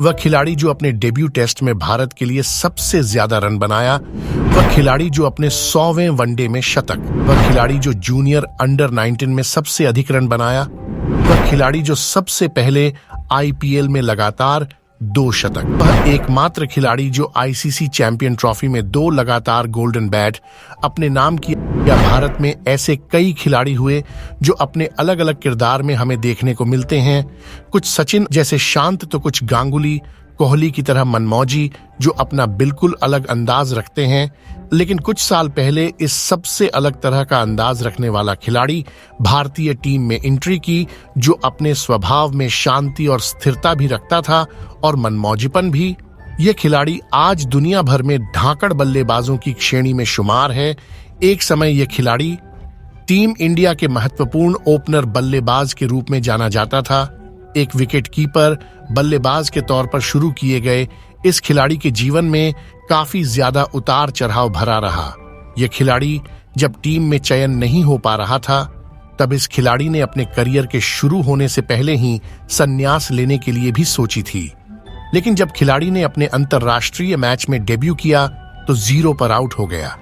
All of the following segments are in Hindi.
वह खिलाड़ी जो अपने डेब्यू टेस्ट में भारत के लिए सबसे ज्यादा रन बनाया, वह खिलाड़ी जो अपने 100वें वनडे में शतक, वह खिलाड़ी जो जूनियर अंडर 19 में सबसे अधिक रन बनाया, वह खिलाड़ी जो सबसे पहले आईपीएल में लगातार 2 शतक, वह एकमात्र खिलाड़ी जो आईसीसी चैंपियन ट्रॉफी में 2 लगातार गोल्डन बैट अपने नाम किया। भारत में ऐसे कई खिलाड़ी हुए जो अपने अलग अलग किरदार में हमें देखने को मिलते हैं, कुछ सचिन जैसे शांत तो कुछ गांगुली, कोहली की तरह मनमौजी जो अपना बिल्कुल अलग अंदाज रखते हैं। लेकिन कुछ साल पहले इस सबसे अलग तरह का अंदाज रखने वाला खिलाड़ी भारतीय टीम में एंट्री की, जो अपने स्वभाव में शांति और स्थिरता भी रखता था और मनमौजीपन भी। ये खिलाड़ी आज दुनिया भर में धाकड़ बल्लेबाजों की श्रेणी में शुमार है। एक समय यह खिलाड़ी टीम इंडिया के महत्वपूर्ण ओपनर बल्लेबाज के रूप में जाना जाता था। एक विकेट कीपर बल्लेबाज के तौर पर शुरू किए गए इस खिलाड़ी के जीवन में काफी ज्यादा उतार चढ़ाव भरा रहा। यह खिलाड़ी जब टीम में चयन नहीं हो पा रहा था, तब इस खिलाड़ी ने अपने करियर के शुरू होने से पहले ही संन्यास लेने के लिए भी सोची थी। लेकिन जब खिलाड़ी ने अपने अंतर्राष्ट्रीय मैच में डेब्यू किया तो 0 पर आउट हो गया।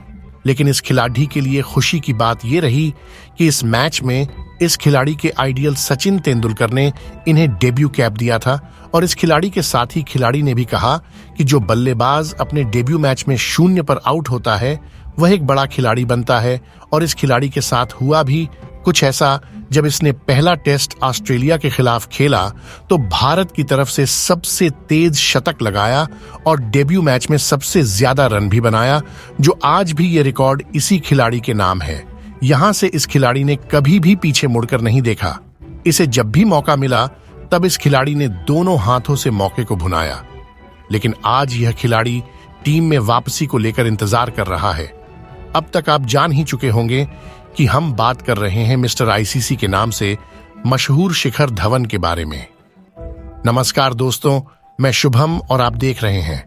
लेकिन इस खिलाड़ी के लिए खुशी की बात यह रही कि इस मैच में इस खिलाड़ी के आइडियल सचिन तेंदुलकर ने इन्हें डेब्यू कैप दिया था। और इस खिलाड़ी के साथ ही खिलाड़ी ने भी कहा कि जो बल्लेबाज अपने डेब्यू मैच में 0 पर आउट होता है वह एक बड़ा खिलाड़ी बनता है। और इस खिलाड़ी के साथ हुआ भी कुछ ऐसा। जब इसने पहला टेस्ट ऑस्ट्रेलिया के खिलाफ खेला तो भारत की तरफ से सबसे तेज शतक लगाया और डेब्यू मैच में सबसे ज्यादा रन भी बनाया, जो आज भी ये रिकॉर्ड इसी खिलाड़ी के नाम है। यहां से इस खिलाड़ी ने कभी भी पीछे मुड़कर नहीं देखा। इसे जब भी मौका मिला तब इस खिलाड़ी ने दोनों हाथों से मौके को भुनाया। लेकिन आज यह खिलाड़ी टीम में वापसी को लेकर इंतजार कर रहा है। अब तक आप जान ही चुके होंगे कि हम बात कर रहे हैं मिस्टर आईसीसी के नाम से मशहूर शिखर धवन के बारे में। नमस्कार दोस्तों, मैं शुभम और आप देख रहे हैं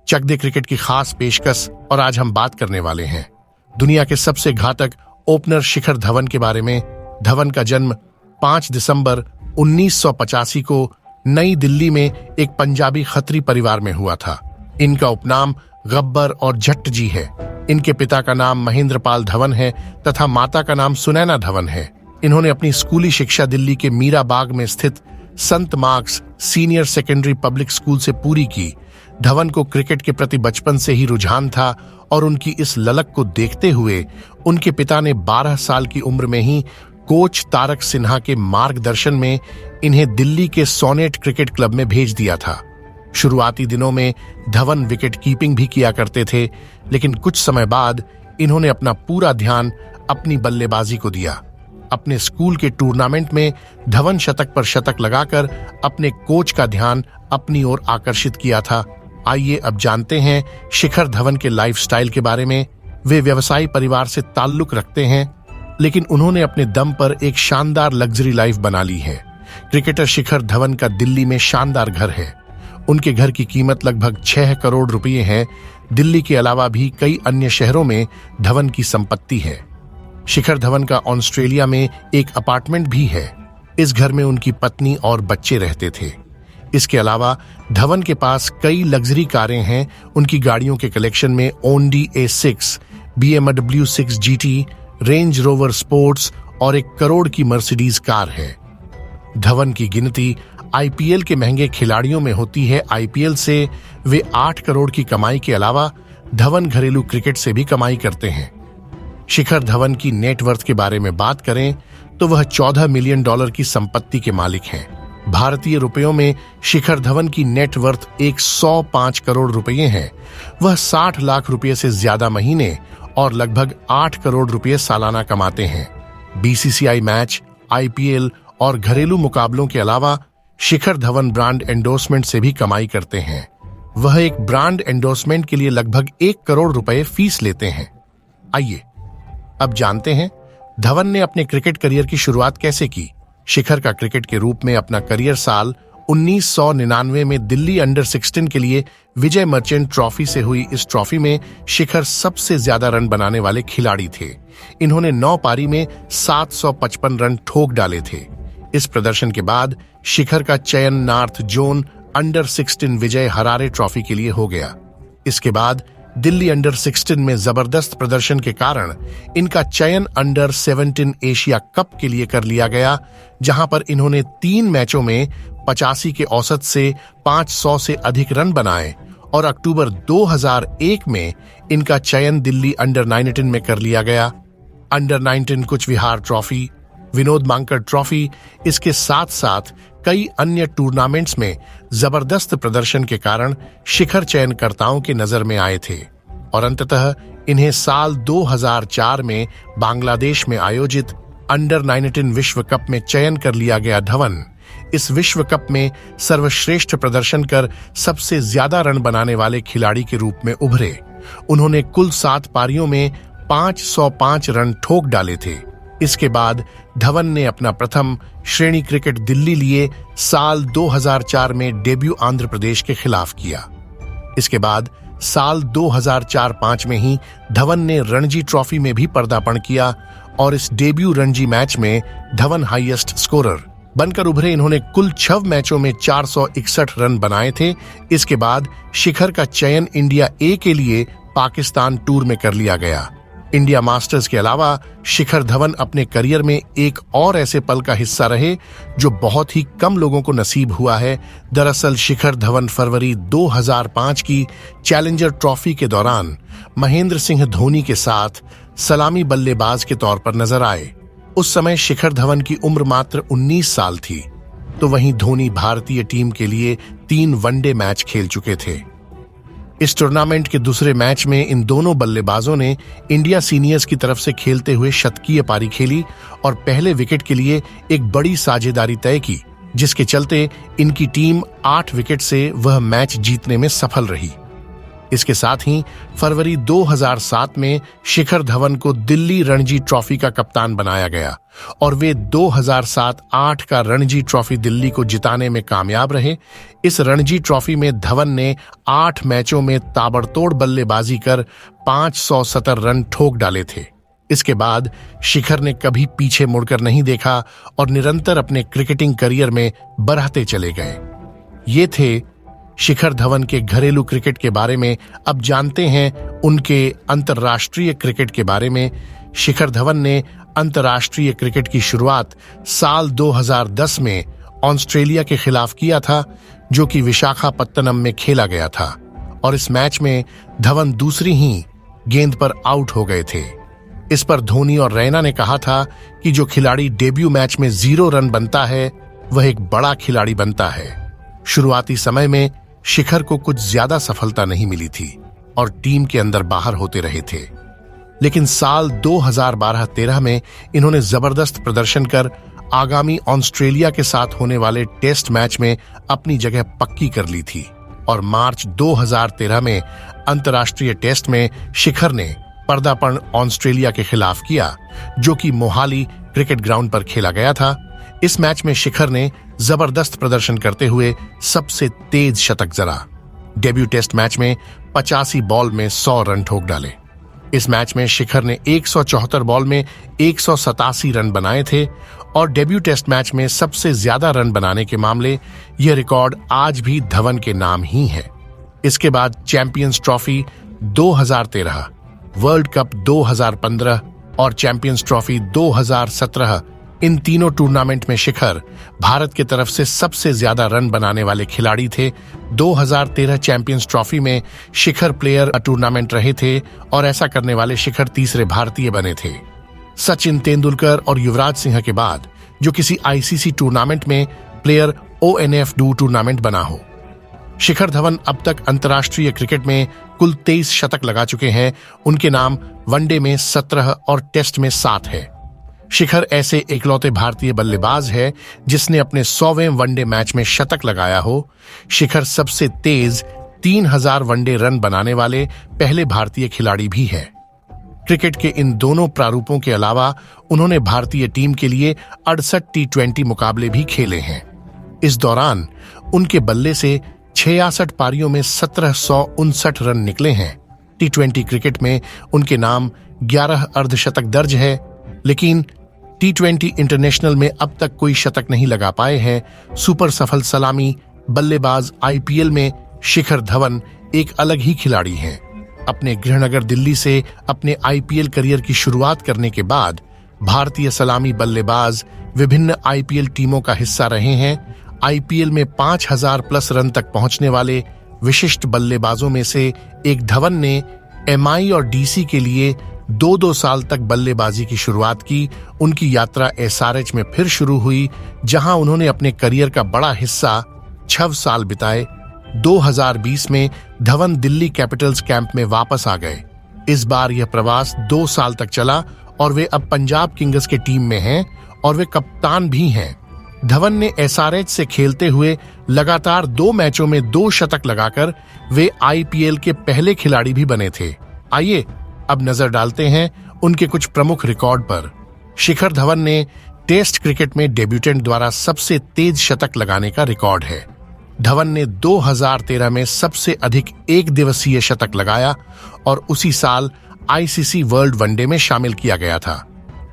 चक दे क्रिकेट की खास पेशकश। और आज हम बात करने वाले हैं दुनिया के सबसे घातक ओपनर शिखर धवन के बारे में। धवन का जन्म 5 दिसंबर 1985 को नई दिल्ली में एक पंजाबी खत्री परिवार में हुआ था। इनका उपनाम गब्बर और जट्ट जी है। इनके पिता का नाम महेंद्रपाल धवन है तथा माता का नाम सुनैना धवन है। इन्होंने अपनी स्कूली शिक्षा दिल्ली के मीरा बाग में स्थित संत marks senior secondary public school से पूरी की। धवन को क्रिकेट के प्रति बचपन से ही रुझान था और उनकी इस ललक को देखते हुए उनके पिता ने 12 साल की उम्र में ही कोच तारक सिन्हा के मार्गदर्शन में इन्हें दिल्ली के सोनेट क्रिकेट क्लब में भेज दिया था। शुरुआती दिनों में धवन विकेट कीपिंग भी किया करते थे, लेकिन कुछ समय बाद इन्होंने अपना पूरा ध्यान अपनी बल्लेबाजी को दिया। अपने स्कूल के टूर्नामेंट में धवन शतक पर शतक लगाकर अपने कोच का ध्यान अपनी ओर आकर्षित किया था। आइए अब जानते हैं शिखर धवन के लाइफस्टाइल के बारे में। वे व्यवसायी परिवार से ताल्लुक रखते हैं, लेकिन उन्होंने अपने दम पर एक शानदार लग्जरी लाइफ बना ली है। क्रिकेटर शिखर धवन का दिल्ली में शानदार घर है। उनके घर की कीमत लगभग 6 करोड़ रुपए है। दिल्ली के अलावा भी कई अन्य शहरों में धवन की संपत्ति है। शिखर धवन का ऑस्ट्रेलिया में एक अपार्टमेंट भी है। इस घर में उनकी पत्नी और बच्चे रहते थे। इसके अलावा धवन के पास कई लग्जरी कारें हैं। उनकी गाड़ियों के कलेक्शन में Audi A6, BMW 6 GT, range rover sports और 1 करोड़ की मर्सिडीज कार है। धवन की गिनती आईपीएल के महंगे खिलाड़ियों में होती है। आईपीएल से वे 8 करोड़ की कमाई के अलावा धवन घरेलू क्रिकेट से भी कमाई करते हैं। शिखर धवन की नेटवर्थ के बारे में बात करें तो वह $14 मिलियन की संपत्ति के मालिक हैं। भारतीय रुपयों में शिखर धवन की नेटवर्थ 105 करोड़ रुपए है। वह 60 लाख रुपए से ज्यादा महीने और लगभग 8 करोड़ रुपए सालाना कमाते हैं। बीसीसीआई मैच, आईपीएल और घरेलू मुकाबलों के अलावा शिखर धवन ब्रांड एंडोर्समेंट से भी कमाई करते हैं। वह एक ब्रांड एंडोर्समेंट के लिए लगभग 1 करोड़ रुपए फीस लेते हैं। आइए अब जानते हैं धवन ने अपने क्रिकेट करियर की शुरुआत कैसे की। शिखर का क्रिकेट के रूप में अपना करियर साल 1999 में दिल्ली अंडर 16 के लिए विजय मर्चेंट ट्रॉफी से हुई। इस ट्रॉफी में शिखर सबसे ज्यादा रन बनाने वाले खिलाड़ी थे। इन्होंने 9 पारी में 755 रन ठोक डाले थे। इस प्रदर्शन के बाद शिखर का चयन नॉर्थ जोन अंडर 16 विजय हरारे ट्रॉफी के लिए हो गया। इसके बाद दिल्ली अंडर 16 में जबरदस्त प्रदर्शन के कारण इनका चयन अंडर 17 एशिया कप के लिए कर लिया गया, जहां पर इन्होंने 3 मैचों में 85 के औसत से 500 से अधिक रन बनाए और अक्टूबर 2001 में इनका चयन दिल्ली अंडर 19 में कर लिया गया। अंडर 19 कुछ विहार ट्रॉफी, विनोद मांकड़ ट्रॉफी, इसके साथ साथ कई अन्य टूर्नामेंट्स में जबरदस्त प्रदर्शन के कारण शिखर चयनकर्ताओं की नजर में आए थे और अंततः इन्हें साल 2004 में बांग्लादेश में आयोजित अंडर 19 विश्व कप में चयन कर लिया गया। धवन इस विश्व कप में सर्वश्रेष्ठ प्रदर्शन कर सबसे ज्यादा रन बनाने वाले खिलाड़ी के रूप में उभरे। उन्होंने कुल 7 पारियों में 505 रन ठोक डाले थे। इसके बाद धवन ने अपना प्रथम श्रेणी क्रिकेट दिल्ली लिए साल 2004 में डेब्यू आंध्र प्रदेश के खिलाफ किया। इसके बाद साल 2004-05 में ही धवन ने रणजी ट्रॉफी में भी पदार्पण किया और इस डेब्यू रणजी मैच में धवन हाईएस्ट स्कोरर बनकर उभरे। इन्होंने कुल 6 मैचों में 461 रन बनाए थे। इसके बाद शिखर का चयन इंडिया ए के लिए पाकिस्तान टूर में कर लिया गया। इंडिया मास्टर्स के अलावा शिखर धवन अपने करियर में एक और ऐसे पल का हिस्सा रहे जो बहुत ही कम लोगों को नसीब हुआ है। दरअसल शिखर धवन फरवरी 2005 की चैलेंजर ट्रॉफी के दौरान महेंद्र सिंह धोनी के साथ सलामी बल्लेबाज के तौर पर नजर आए। उस समय शिखर धवन की उम्र मात्र 19 साल थी, तो वहीं धोनी भारतीय टीम के लिए 3 वनडे मैच खेल चुके थे। इस टूर्नामेंट के दूसरे मैच में इन दोनों बल्लेबाजों ने इंडिया सीनियर्स की तरफ से खेलते हुए शतकीय पारी खेली और पहले विकेट के लिए एक बड़ी साझेदारी तय की, जिसके चलते इनकी टीम 8 विकेट से वह मैच जीतने में सफल रही। इसके साथ ही फरवरी 2007 में शिखर धवन को दिल्ली रणजी ट्रॉफी का कप्तान बनाया गया और वे 2007-08 का रणजी ट्रॉफी दिल्ली को जिताने में कामयाब रहे। इस रणजी ट्रॉफी में धवन ने 8 मैचों में ताबड़तोड़ बल्लेबाजी कर 570 रन ठोक डाले थे। इसके बाद शिखर ने कभी पीछे मुड़कर नहीं देखा और निरंतर अपने क्रिकेटिंग करियर में बढ़ते चले गए। ये थे शिखर धवन के घरेलू क्रिकेट के बारे में। अब जानते हैं उनके अंतर्राष्ट्रीय क्रिकेट के बारे में। शिखर धवन ने अंतर्राष्ट्रीय क्रिकेट की शुरुआत साल 2010 में ऑस्ट्रेलिया के खिलाफ किया था, जो कि विशाखापत्तनम में खेला गया था और इस मैच में धवन दूसरी ही गेंद पर आउट हो गए थे। इस पर धोनी और रैना ने कहा था कि जो खिलाड़ी डेब्यू मैच में 0 रन बनता है वह एक बड़ा खिलाड़ी बनता है। शुरुआती समय में शिखर को कुछ ज्यादा सफलता नहीं मिली थी और टीम के अंदर बाहर होते रहे थे, लेकिन साल 2012-13 में इन्होंने जबरदस्त प्रदर्शन कर आगामी ऑस्ट्रेलिया के साथ होने वाले टेस्ट मैच में अपनी जगह पक्की कर ली थी और मार्च 2013 में अंतर्राष्ट्रीय टेस्ट में शिखर ने पदार्पण ऑस्ट्रेलिया के खिलाफ किया, जो कि मोहाली क्रिकेट ग्राउंड पर खेला गया था। इस मैच में शिखर ने जबरदस्त प्रदर्शन करते हुए सबसे तेज शतक जड़ा। डेब्यू टेस्ट मैच में 85 बॉल में 100 रन ठोक डाले। इस मैच में शिखर ने 174 बॉल में 187 रन बनाए थे और डेब्यू टेस्ट मैच में सबसे ज्यादा रन बनाने के मामले यह रिकॉर्ड आज भी धवन के नाम ही है। इसके बाद चैंपियंस ट्रॉफी 2013, वर्ल्ड कप 2015 और चैंपियंस ट्रॉफी 2017, इन तीनों टूर्नामेंट में शिखर भारत की तरफ से सबसे ज्यादा रन बनाने वाले खिलाड़ी थे। 2013 चैंपियंस ट्रॉफी में शिखर प्लेयर टूर्नामेंट रहे थे और ऐसा करने वाले शिखर तीसरे भारतीय बने थे, सचिन तेंदुलकर और युवराज सिंह के बाद, जो किसी आईसीसी टूर्नामेंट में प्लेयर ONF2 टूर्नामेंट बना हो। शिखर धवन अब तक अंतर्राष्ट्रीय क्रिकेट में कुल 23 शतक लगा चुके हैं। उनके नाम वनडे में 17 और टेस्ट में 7 है। शिखर ऐसे इकलौते भारतीय बल्लेबाज है जिसने अपने 100वें वनडे मैच में शतक लगाया हो। शिखर सबसे तेज 3000 वनडे रन बनाने वाले पहले भारतीय खिलाड़ी भी है। क्रिकेट के इन दोनों प्रारूपों के अलावा उन्होंने भारतीय टीम के लिए 68 T20 मुकाबले भी खेले हैं। इस दौरान उनके बल्ले से 66 पारियों में 1759 रन निकले हैं। T20 क्रिकेट में उनके नाम 11 अर्धशतक दर्ज है, लेकिन T20 इंटरनेशनल में अब तक कोई शतक नहीं लगा पाए हैं। सुपर सफल सलामी बल्लेबाज आईपीएल में शिखर धवन एक अलग ही खिलाड़ी हैं। अपने गृहनगर दिल्ली से अपने आईपीएल करियर की शुरुआत करने के बाद भारतीय सलामी बल्लेबाज विभिन्न आईपीएल टीमों का हिस्सा रहे हैं। आईपीएल में 5000 प्लस रन तक पहुंचने वाले विशिष्ट बल्लेबाजों में से एक धवन ने एमआई और डीसी के लिए 2-2 साल तक बल्लेबाजी की शुरुआत की। उनकी यात्रा एसआरएच में फिर शुरू हुई, जहां उन्होंने अपने करियर का बड़ा हिस्सा 6 साल बिताए। 2020 में धवन दिल्ली कैपिटल्स कैंप में वापस आ गए। इस बार यह प्रवास 2 साल तक चला और वे अब पंजाब किंग्स के टीम में हैं और वे कप्तान भी हैं। धवन ने एसआरएच से खेलते हुए लगातार 2 मैचों में 2 शतक लगाकर वे आईपीएल के पहले खिलाड़ी भी बने थे। आइए अब नजर डालते हैं उनके कुछ प्रमुख रिकॉर्ड पर। शिखर धवन ने टेस्ट क्रिकेट में डेब्यूटेंट द्वारा सबसे तेज शतक लगाने का रिकॉर्ड है। धवन ने 2013 में सबसे अधिक एक दिवसीय शतक लगाया और उसी साल आईसीसी वर्ल्ड वनडे में शामिल किया गया था।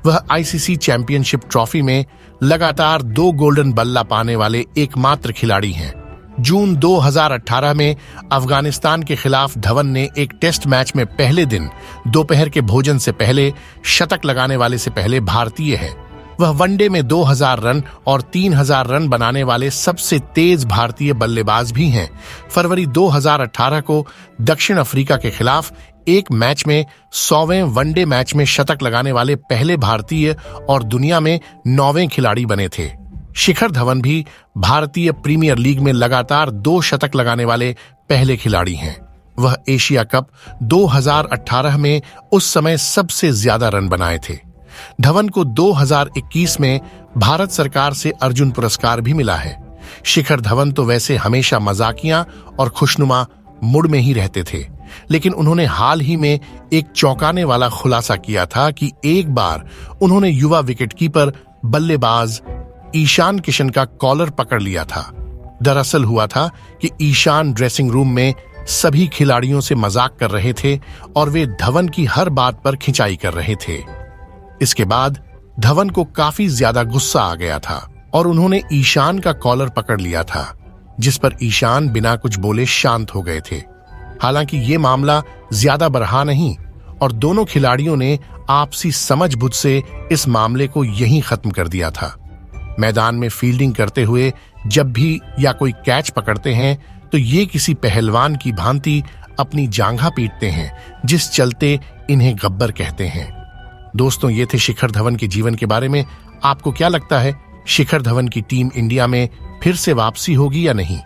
वह आईसीसी चैंपियनशिप ट्रॉफी में लगातार 2 गोल्डन बल्ला पाने वाले एकमात्र खिलाड़ी हैं। जून 2018 में अफगानिस्तान के खिलाफ धवन ने एक टेस्ट मैच में पहले दिन दोपहर के भोजन से पहले शतक लगाने वाले से पहले भारतीय है। वह वनडे में 2000 रन और 3000 रन बनाने वाले सबसे तेज भारतीय बल्लेबाज भी हैं। फरवरी 2018 को दक्षिण अफ्रीका के खिलाफ एक मैच में 100वें वनडे मैच में शतक लगाने वाले पहले भारतीय और दुनिया में 9वें खिलाड़ी बने थे। शिखर धवन भी भारतीय प्रीमियर लीग में लगातार 2 शतक लगाने वाले पहले खिलाड़ी हैं। वह एशिया कप 2018 में उस समय सबसे ज्यादा रन बनाए थे। धवन को 2021 में भारत सरकार से अर्जुन पुरस्कार भी मिला है। शिखर धवन तो वैसे हमेशा मजाकिया और खुशनुमा मूड में ही रहते थे, लेकिन उन्होंने हाल ही में एक चौंकाने वाला खुलासा किया था कि एक बार उन्होंने युवा विकेटकीपर बल्लेबाज ईशान किशन का कॉलर पकड़ लिया था। दरअसल हुआ था कि ईशान ड्रेसिंग रूम में सभी खिलाड़ियों से मजाक कर रहे थे और वे धवन की हर बात पर खिंचाई कर रहे थे। इसके बाद धवन को काफी ज्यादा गुस्सा आ गया था और उन्होंने ईशान का कॉलर पकड़ लिया था, जिस पर ईशान बिना कुछ बोले शांत हो गए थे। हालांकि ये मामला ज्यादा बढ़ा नहीं और दोनों खिलाड़ियों ने आपसी समझबूझ से इस मामले को यहीं खत्म कर दिया था। मैदान में फील्डिंग करते हुए जब भी या कोई कैच पकड़ते हैं तो ये किसी पहलवान की भांति अपनी जांघा पीटते हैं, जिस चलते इन्हें गब्बर कहते हैं। दोस्तों, ये थे शिखर धवन के जीवन के बारे में। आपको क्या लगता है, शिखर धवन की टीम इंडिया में फिर से वापसी होगी या नहीं?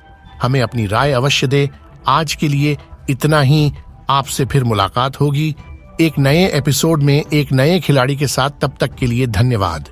हमें अपनी राय अवश्य दे। आज के लिए इतना ही। आपसे फिर मुलाकात होगी एक नए एपिसोड में एक नए खिलाड़ी के साथ। तब तक के लिए धन्यवाद।